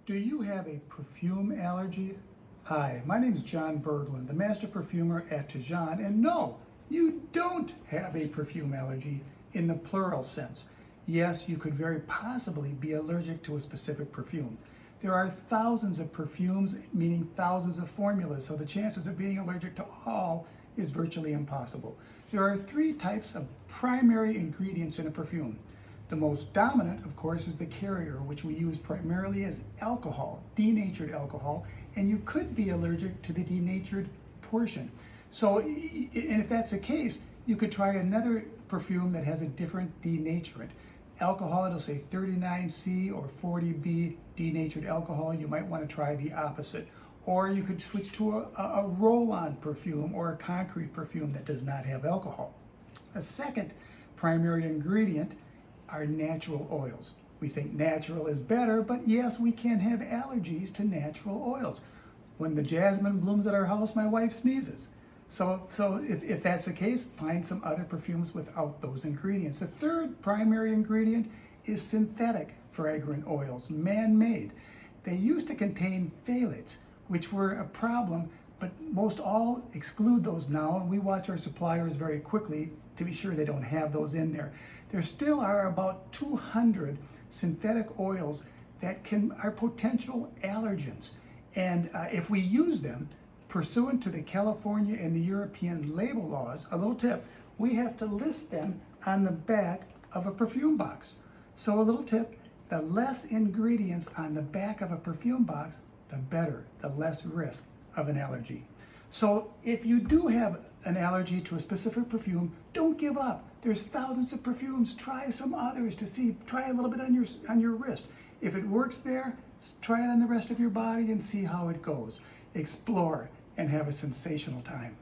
Do you have a perfume allergy? Hi, my name is John Berglund, the master perfumer at Tijon, and no, you don't have a perfume allergy in the plural sense. Yes, you could very possibly be allergic to a specific perfume. There are thousands of perfumes, meaning thousands of formulas, so the chances of being allergic to all is virtually impossible. There are three types of primary ingredients in a perfume. The most dominant, of course, is the carrier, which we use primarily as alcohol, denatured alcohol, and you could be allergic to the denatured portion. So, and if that's the case, you could try another perfume that has a different denaturant. Alcohol, it'll say 39C or 40B denatured alcohol. You might want to try the opposite. Or you could switch to a roll-on perfume or a concrete perfume that does not have alcohol. A second primary ingredient are natural oils. We think natural is better, but yes, we can have allergies to natural oils. When the jasmine blooms at our house, my wife sneezes. So if that's the case, find some other perfumes without those ingredients. The third primary ingredient is synthetic fragrant oils, man-made. They used to contain phthalates, which were a problem, but most all exclude those now, and we watch our suppliers very quickly to be sure they don't have those in there. There still are about 200 synthetic oils that are potential allergens, and if we use them pursuant to the California and the European label laws, a little tip, we have to list them on the back of a perfume box. So a little tip, the less ingredients on the back of a perfume box, the better, the less risk of an allergy. So if you do have an allergy to a specific perfume, don't give up. There's thousands of perfumes. Try some others to see. Try a little bit on your wrist. If it works there, try it on the rest of your body and see how it goes. Explore and have a sensational time.